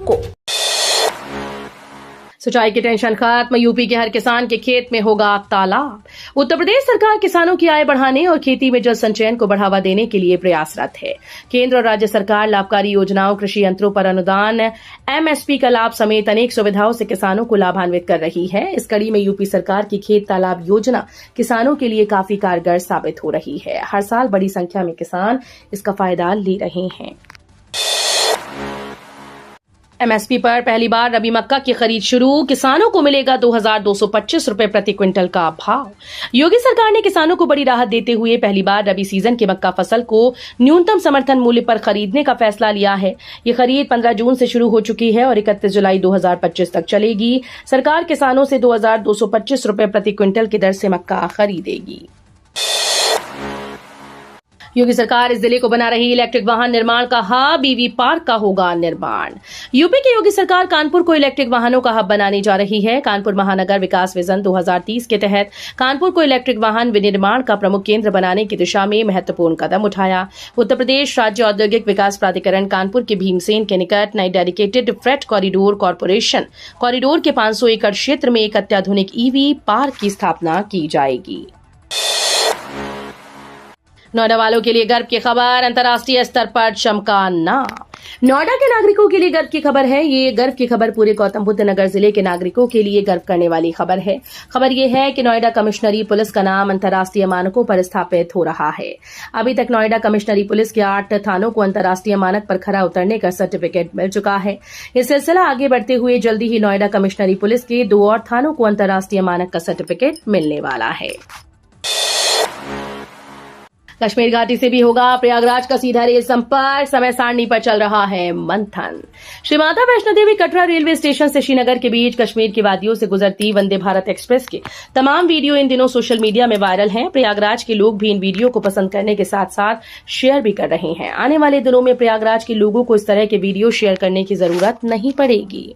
को। सिंचाई की टेंशन खत्म, यूपी के हर किसान के खेत में होगा तालाब। उत्तर प्रदेश सरकार किसानों की आय बढ़ाने और खेती में जल संचयन को बढ़ावा देने के लिए प्रयासरत है। केंद्र और राज्य सरकार लाभकारी योजनाओं, कृषि यंत्रों पर अनुदान, एमएसपी का लाभ समेत अनेक सुविधाओं से किसानों को लाभान्वित कर रही है। इस कड़ी में यूपी सरकार की खेत तालाब योजना किसानों के लिए काफी कारगर साबित हो रही है। हर साल बड़ी संख्या में किसान इसका फायदा ले रहे हैं। एमएसपी पर पहली बार रबी मक्का की खरीद शुरू, किसानों को मिलेगा 2225 रुपए प्रति क्विंटल का भाव। योगी सरकार ने किसानों को बड़ी राहत देते हुए पहली बार रबी सीजन की मक्का फसल को न्यूनतम समर्थन मूल्य पर खरीदने का फैसला लिया है। ये खरीद 15 जून से शुरू हो चुकी है और 31 जुलाई 2025 तक चलेगी। सरकार किसानों से 2225 रुपए प्रति क्विंटल की दर से मक्का खरीदेगी। योगी सरकार इस जिले को बना रही इलेक्ट्रिक वाहन निर्माण का हब, ईवी पार्क का होगा निर्माण। यूपी की योगी सरकार कानपुर को इलेक्ट्रिक वाहनों का हब बनाने जा रही है। कानपुर महानगर विकास विजन 2030 के तहत कानपुर को इलेक्ट्रिक वाहन विनिर्माण का प्रमुख केंद्र बनाने की दिशा में महत्वपूर्ण कदम उठाया। उत्तर प्रदेश राज्य औद्योगिक विकास प्राधिकरण कानपुर के भीमसेन के निकट नई dedicated freight corridor corporation corridor के 500 एकड़ क्षेत्र में एक अत्याधुनिक ईवी पार्क की स्थापना की जाएगी। नोएडा वालों के लिए गर्व की खबर, अंतर्राष्ट्रीय स्तर पर चमका नाम। नोएडा के नागरिकों के लिए गर्व की खबर है। ये गर्व की खबर पूरे गौतम बुद्ध नगर जिले के नागरिकों के लिए गर्व करने वाली खबर है। खबर ये है कि नोएडा कमिश्नरी पुलिस का नाम अंतर्राष्ट्रीय मानकों पर स्थापित हो रहा है। अभी तक नोएडा कमिश्नरी पुलिस के 8 थानों को अंतर्राष्ट्रीय मानक पर खरा उतरने का सर्टिफिकेट मिल चुका है। ये सिलसिला आगे बढ़ते हुए जल्दी ही नोएडा कमिश्नरी पुलिस के 2 और थानों को अंतर्राष्ट्रीय मानक का सर्टिफिकेट मिलने वाला है। कश्मीर घाटी से भी होगा प्रयागराज का सीधा रेल संपर्क, समय सारणी पर चल रहा है मंथन। श्री माता वैष्णो देवी कटरा रेलवे स्टेशन से श्रीनगर के बीच कश्मीर की वादियों से गुजरती वंदे भारत एक्सप्रेस के तमाम वीडियो इन दिनों सोशल मीडिया में वायरल हैं। प्रयागराज के लोग भी इन वीडियो को पसंद करने के साथ साथ शेयर भी कर रहे हैं। आने वाले दिनों में प्रयागराज के लोगों को इस तरह के वीडियो शेयर करने की जरूरत नहीं पड़ेगी।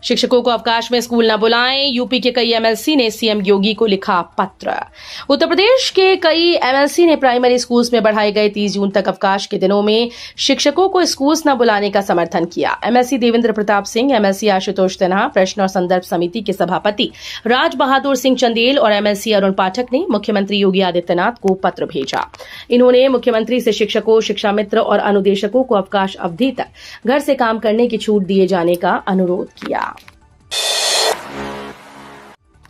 शिक्षकों को अवकाश में स्कूल न बुलाएं, यूपी के कई एमएलसी ने सीएम योगी को लिखा पत्र। उत्तर प्रदेश के कई एमएलसी ने प्राइमरी स्कूल्स में बढ़ाए गए 30 जून तक अवकाश के दिनों में शिक्षकों को स्कूल्स न बुलाने का समर्थन किया। एमएलसी देवेंद्र प्रताप सिंह, एमएलसी आशुतोष सिन्हा, प्रश्न और संदर्भ समिति के सभापति राज बहादुर सिंह चंदेल और एमएलसी अरुण पाठक ने मुख्यमंत्री योगी आदित्यनाथ को पत्र भेजा। इन्होंने मुख्यमंत्री से शिक्षकों, शिक्षा मित्र और अनुदेशकों को अवकाश अवधि तक घर से काम करने की छूट दिए जाने का अनुरोध किया।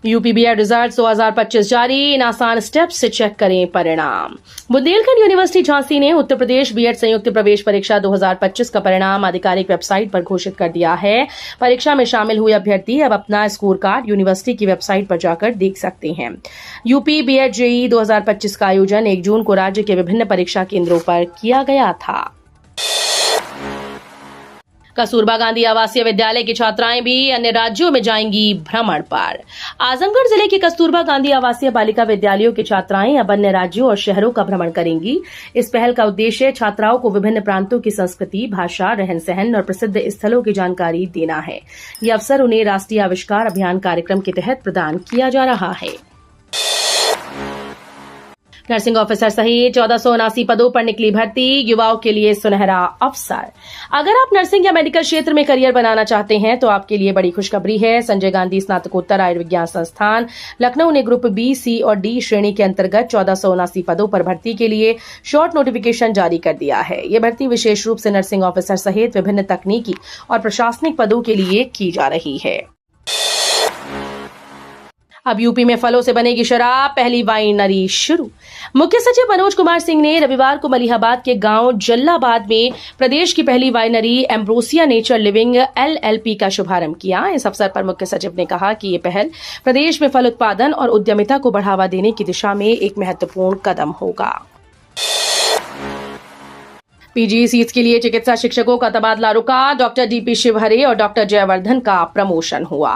यूपी बीएड रिजल्ट 2025 जारी, इन आसान स्टेप्स से चेक करें परिणाम। बुंदेलखंड यूनिवर्सिटी झांसी ने उत्तर प्रदेश बीएड संयुक्त प्रवेश परीक्षा 2025 का परिणाम आधिकारिक वेबसाइट पर घोषित कर दिया है। परीक्षा में शामिल हुए अभ्यर्थी अब अपना स्कोर कार्ड यूनिवर्सिटी की वेबसाइट पर जाकर देख सकते हैं। यूपी बीएड जेईई 2025 का आयोजन 1 जून को राज्य के विभिन्न परीक्षा केंद्रों पर किया गया था। कस्तूरबा गांधी आवासीय विद्यालय की छात्राएं भी अन्य राज्यों में जाएंगी भ्रमण पर। आजमगढ़ जिले के कस्तूरबा गांधी आवासीय बालिका विद्यालयों की छात्राएं अब अन्य राज्यों और शहरों का भ्रमण करेंगी। इस पहल का उद्देश्य छात्राओं को विभिन्न प्रांतों की संस्कृति, भाषा, रहन सहन और प्रसिद्ध स्थलों की जानकारी देना है। यह अवसर उन्हें राष्ट्रीय आविष्कार अभियान कार्यक्रम के तहत प्रदान किया जा रहा है। नर्सिंग ऑफिसर सहित 1479 पदों पर निकली भर्ती, युवाओं के लिए सुनहरा अवसर। अगर आप नर्सिंग या मेडिकल क्षेत्र में करियर बनाना चाहते हैं तो आपके लिए बड़ी खुशखबरी है। संजय गांधी स्नातकोत्तर आयुर्विज्ञान संस्थान लखनऊ ने ग्रुप बी, सी और डी श्रेणी के अंतर्गत 1479 पदों पर भर्ती के लिए शॉर्ट नोटिफिकेशन जारी कर दिया है। यह भर्ती विशेष रूप से नर्सिंग ऑफिसर सहित विभिन्न तकनीकी और प्रशासनिक पदों के लिए की जा रही है। अब यूपी में फलों से बनेगी शराब, पहली वाइनरी शुरू। मुख्य सचिव मनोज कुमार सिंह ने रविवार को मलिहाबाद के गांव जल्लाबाद में प्रदेश की पहली winery ambrosia nature living LLP का शुभारंभ किया। इस अवसर पर मुख्य सचिव ने कहा कि ये पहल प्रदेश में फल उत्पादन और उद्यमिता को बढ़ावा देने की दिशा में एक महत्वपूर्ण कदम होगा। पीजी सीट्स के लिए चिकित्सा शिक्षकों का तबादला रुका, डॉक्टर डीपी शिवहरे और डॉक्टर जयवर्धन का प्रमोशन हुआ।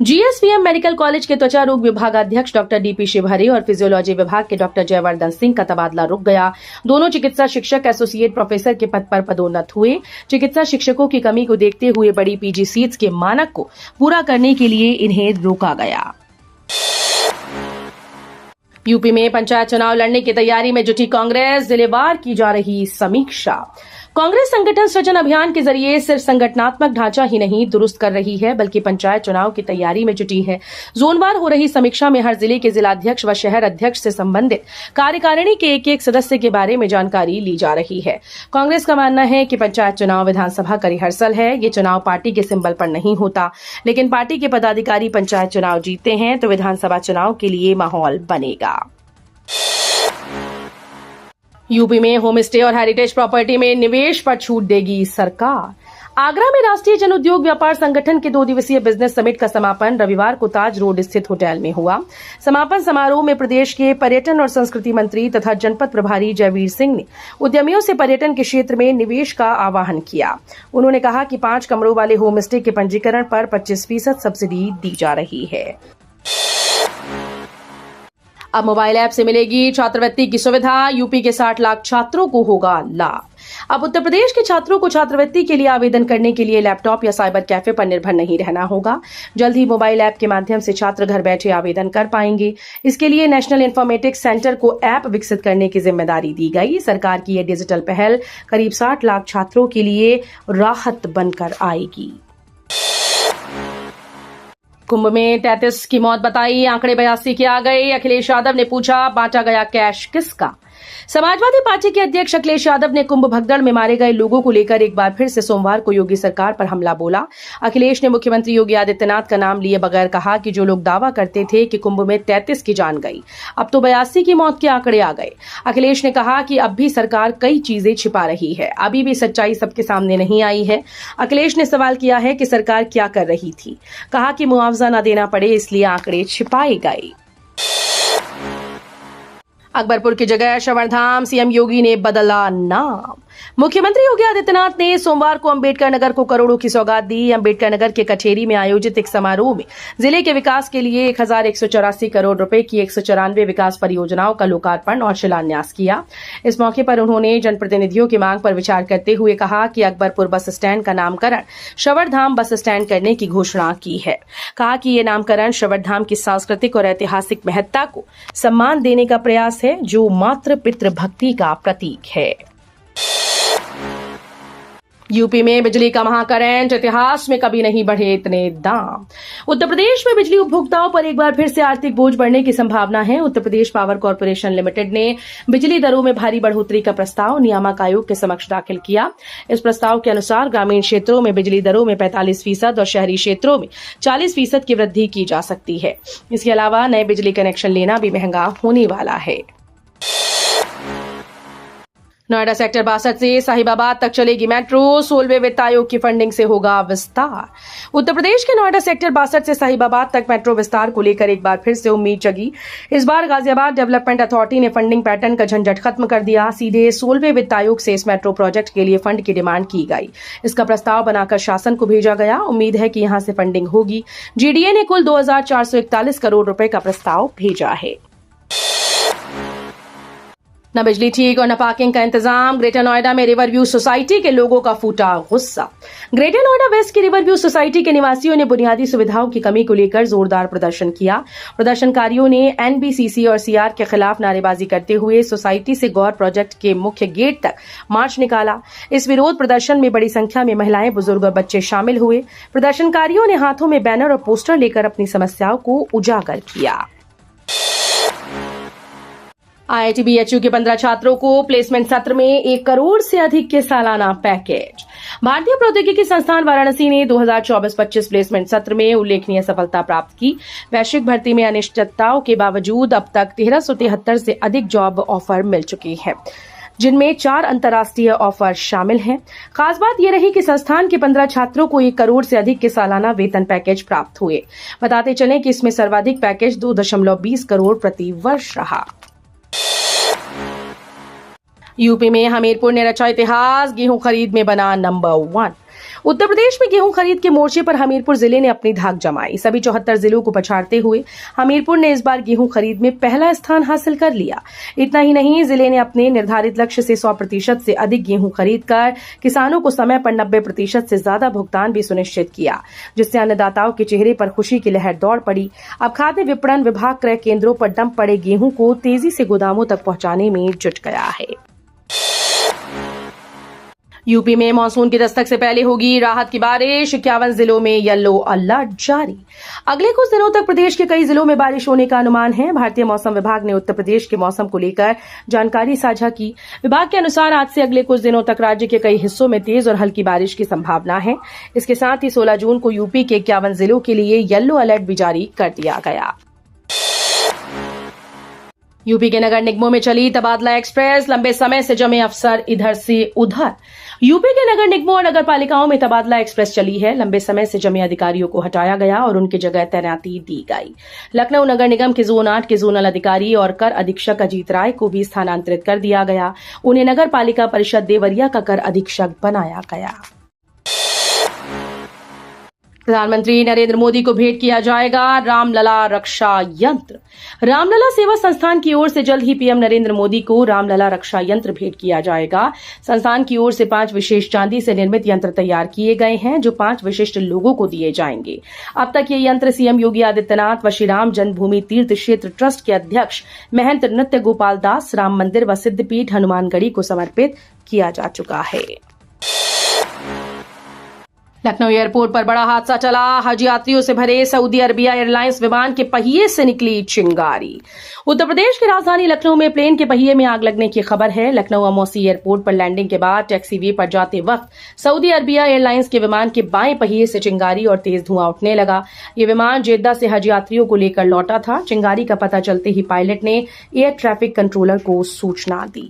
जीएसवीएम मेडिकल कॉलेज के त्वचा रोग विभागाध्यक्ष डॉक्टर डीपी शिवहरे और फिजियोलॉजी विभाग के डॉक्टर जयवर्धन सिंह का तबादला रुक गया। दोनों चिकित्सा शिक्षक एसोसिएट प्रोफेसर के पद पर पदोन्नत हुए। चिकित्सा शिक्षकों की कमी को देखते हुए बड़ी पीजी सीट्स के मानक को पूरा करने के लिए इन्हें रोका गया। यूपी में पंचायत चुनाव लड़ने की तैयारी में जुटी कांग्रेस, जिलेवार की जा रही समीक्षा। कांग्रेस संगठन सृजन अभियान के जरिए सिर्फ संगठनात्मक ढांचा ही नहीं दुरुस्त कर रही है, बल्कि पंचायत चुनाव की तैयारी में जुटी है। जोनवार हो रही समीक्षा में हर जिले के जिलाध्यक्ष व शहर अध्यक्ष से संबंधित कार्यकारिणी के एक सदस्य के बारे में जानकारी ली जा रही है। कांग्रेस का मानना है कि पंचायत चुनाव विधानसभा का रिहर्सल है। ये चुनाव पार्टी के सिंबल पर नहीं होता, लेकिन पार्टी के पदाधिकारी पंचायत चुनाव जीतते हैं तो विधानसभा चुनाव के लिए माहौल बनेगा। यूपी में होम स्टे और हेरिटेज प्रॉपर्टी में निवेश पर छूट देगी सरकार। आगरा में राष्ट्रीय जन उद्योग व्यापार संगठन के 2 दिवसीय बिजनेस समिट का समापन रविवार को ताज रोड स्थित होटल में हुआ। समापन समारोह में प्रदेश के पर्यटन और संस्कृति मंत्री तथा जनपद प्रभारी जयवीर सिंह ने उद्यमियों से पर्यटन के क्षेत्र में निवेश का आह्वान किया। उन्होंने कहा कि 5 कमरों वाले होम स्टे के पंजीकरण पर 25% सब्सिडी दी जा रही है। अब मोबाइल ऐप से मिलेगी छात्रवृत्ति की सुविधा। यूपी के 60 लाख छात्रों को होगा लाभ। अब उत्तर प्रदेश के छात्रों को छात्रवृत्ति के लिए आवेदन करने के लिए लैपटॉप या साइबर कैफे पर निर्भर नहीं रहना होगा। जल्द ही मोबाइल ऐप के माध्यम से छात्र घर बैठे आवेदन कर पाएंगे। इसके लिए नेशनल इन्फॉर्मेटिक्स सेंटर को ऐप विकसित करने की जिम्मेदारी दी गई। सरकार की यह डिजिटल पहल करीब 60 लाख छात्रों के लिए राहत बनकर आएगी। कुंभ में 33 की मौत बताई, आंकड़े 82 के आ गए। अखिलेश यादव ने पूछा, बांटा गया कैश किसका? समाजवादी पार्टी के अध्यक्ष अखिलेश यादव ने कुंभ भगदड़ में मारे गए लोगों को लेकर एक बार फिर से सोमवार को योगी सरकार पर हमला बोला। अखिलेश ने मुख्यमंत्री योगी आदित्यनाथ का नाम लिए बगैर कहा कि जो लोग दावा करते थे कि कुंभ में 33 की जान गई, अब तो 82 की मौत के आंकड़े आ गए। अखिलेश ने कहा कि अब भी सरकार कई चीजें छिपा रही है, अभी भी सच्चाई सबके सामने नहीं आई है। अखिलेश ने सवाल किया है कि सरकार क्या कर रही थी। कहा कि मुआवजा न देना पड़े इसलिए आंकड़े छिपाए गए। अकबरपुर की जगह श्रवणधाम, सीएम योगी ने बदला नाम। मुख्यमंत्री योगी आदित्यनाथ ने सोमवार को अंबेडकर नगर को करोड़ों की सौगात दी। अंबेडकर नगर के कचेरी में आयोजित एक समारोह में जिले के विकास के लिए 1184 करोड़ रुपए की 194 विकास परियोजनाओं का लोकार्पण और शिलान्यास किया। इस मौके पर उन्होंने जनप्रतिनिधियों की मांग पर विचार करते हुए कहा कि अकबरपुर बस स्टैंड का नामकरण श्रवणधाम बस स्टैंड करने की घोषणा की है। कहा कि ये नामकरण श्रवणधाम की सांस्कृतिक और ऐतिहासिक महत्ता को सम्मान देने का प्रयास है, जो मातृ पितृ भक्ति का प्रतीक है। यूपी में बिजली का महाकरंट, इतिहास में कभी नहीं बढ़े इतने दाम। उत्तर प्रदेश में बिजली उपभोक्ताओं पर एक बार फिर से आर्थिक बोझ बढ़ने की संभावना है। Uttar Pradesh power corporation limited ने बिजली दरों में भारी बढ़ोतरी का प्रस्ताव नियामक आयोग के समक्ष दाखिल किया। इस प्रस्ताव के अनुसार ग्रामीण क्षेत्रों में बिजली दरों में 45% और शहरी क्षेत्रों में 40% की वृद्धि की जा सकती है। इसके अलावा नए बिजली कनेक्शन लेना भी महंगा होने वाला है। नोएडा सेक्टर 62 से साहिबाबाद तक चलेगी मेट्रो, 16वें वित्त आयोग की फंडिंग से होगा विस्तार। उत्तर प्रदेश के नोएडा सेक्टर 62 से साहिबाबाद तक मेट्रो विस्तार को लेकर एक बार फिर से उम्मीद जगी। इस बार गाजियाबाद डेवलपमेंट अथॉरिटी ने फंडिंग पैटर्न का झंझट खत्म कर दिया। सीधे 16वें वित्त आयोग से इस मेट्रो प्रोजेक्ट के लिए फंड की डिमांड की गई। इसका प्रस्ताव बनाकर शासन को भेजा गया। उम्मीद है कि यहां से फंडिंग होगी। जीडीए ने कुल 2441 करोड़ रुपए का प्रस्ताव भेजा है। न बिजली ठीक और न पार्किंग का इंतजाम। ग्रेटर नोएडा में रिवरव्यू सोसाइटी के लोगों का फूटा गुस्सा। ग्रेटर नोएडा वेस्ट की रिवरव्यू सोसाइटी के निवासियों ने बुनियादी सुविधाओं की कमी को लेकर जोरदार प्रदर्शन किया। प्रदर्शनकारियों ने एनबीसीसी और सीआर के खिलाफ नारेबाजी करते हुए सोसाइटी से गौर प्रोजेक्ट के मुख्य गेट तक मार्च निकाला। इस विरोध प्रदर्शन में बड़ी संख्या में महिलाएं, बुजुर्ग और बच्चे शामिल हुए। प्रदर्शनकारियों ने हाथों में बैनर और पोस्टर लेकर अपनी समस्याओं को उजागर किया। आईआईटी-बीएचयू के 15 छात्रों को प्लेसमेंट सत्र में 1 करोड़ से अधिक के सालाना पैकेज। भारतीय प्रौद्योगिकी संस्थान वाराणसी ने 2024-25 प्लेसमेंट सत्र में उल्लेखनीय सफलता प्राप्त की। वैश्विक भर्ती में अनिश्चितताओं के बावजूद अब तक 1373 से अधिक जॉब ऑफर मिल चुके हैं, जिनमें 4 अंतर्राष्ट्रीय ऑफर शामिल हैं। खास बात यह रही कि संस्थान के 15 छात्रों को 1 करोड़ से अधिक के सालाना वेतन पैकेज प्राप्त हुए। बताते चलें कि इसमें सर्वाधिक पैकेज 2.20 करोड़ प्रति वर्ष रहा। यूपी में हमीरपुर ने रचा इतिहास, गेहूं खरीद में बना नंबर 1। उत्तर प्रदेश में गेहूं खरीद के मोर्चे पर हमीरपुर जिले ने अपनी धाक जमाई। सभी 74 जिलों को पछाड़ते हुए हमीरपुर ने इस बार गेहूं खरीद में पहला स्थान हासिल कर लिया। इतना ही नहीं, जिले ने अपने निर्धारित लक्ष्य से 100% से अधिक गेहूं खरीदकर किसानों को समय पर 90% से ज्यादा भुगतान भी सुनिश्चित किया, जिससे अन्नदाताओं के चेहरे पर खुशी की लहर दौड़ पड़ी। अब खाद्य विपणन विभाग क्रय केंद्रों पर डंप पड़े गेहूं को तेजी से गोदामों तक पहुंचाने में जुट गया है। यूपी में मानसून की दस्तक से पहले होगी राहत की बारिश, 51 जिलों में येलो अलर्ट जारी। अगले कुछ दिनों तक प्रदेश के कई जिलों में बारिश होने का अनुमान है। भारतीय मौसम विभाग ने उत्तर प्रदेश के मौसम को लेकर जानकारी साझा की। विभाग के अनुसार आज से अगले कुछ दिनों तक राज्य के कई हिस्सों में तेज और हल्की बारिश की संभावना है। इसके साथ ही 16 जून को यूपी के 51 जिलों के लिए येलो अलर्ट भी जारी कर दिया गया। यूपी के नगर निगमों में चली तबादला एक्सप्रेस, लंबे समय से जमे अफसर इधर से उधर। यूपी के नगर निगमों और नगर पालिकाओं में तबादला एक्सप्रेस चली है। लंबे समय से जमे अधिकारियों को हटाया गया और उनकी जगह तैनाती दी गई। लखनऊ नगर निगम के जोन 8 के जोनल अधिकारी और कर अधीक्षक अजीत राय को भी स्थानांतरित कर दिया गया। उन्हें नगर पालिका परिषद देवरिया का कर अधीक्षक बनाया गया। प्रधानमंत्री नरेंद्र मोदी को भेंट किया जाएगा रामलला रक्षा यंत्र। रामलला सेवा संस्थान की ओर से जल्द ही पीएम नरेंद्र मोदी को रामलला रक्षा यंत्र भेंट किया जाएगा। संस्थान की ओर से 5 विशेष चांदी से निर्मित यंत्र तैयार किए गए हैं, जो 5 विशिष्ट लोगों को दिए जाएंगे। अब तक ये यंत्र सीएम योगी आदित्यनाथ व श्री राम जन्मभूमि तीर्थ क्षेत्र ट्रस्ट के अध्यक्ष महंत नृत्य गोपाल दास, राम मंदिर व सिद्धपीठ हनुमानगढ़ी को समर्पित किया जा चुका है। लखनऊ एयरपोर्ट पर बड़ा हादसा चला। हज यात्रियों से भरे सऊदी अरबिया एयरलाइंस विमान के पहिए से निकली चिंगारी। उत्तर प्रदेश की राजधानी लखनऊ में प्लेन के पहिए में आग लगने की खबर है। लखनऊ अमौसी एयरपोर्ट पर लैंडिंग के बाद टैक्सीवे पर जाते वक्त सऊदी अरबिया एयरलाइंस के विमान के बाएं पहिए से चिंगारी और तेज धुआं उठने लगा। ये विमान जेद्दा से हज यात्रियों को लेकर लौटा था। चिंगारी का पता चलते ही पायलट ने एयर ट्रैफिक कंट्रोलर को सूचना दी।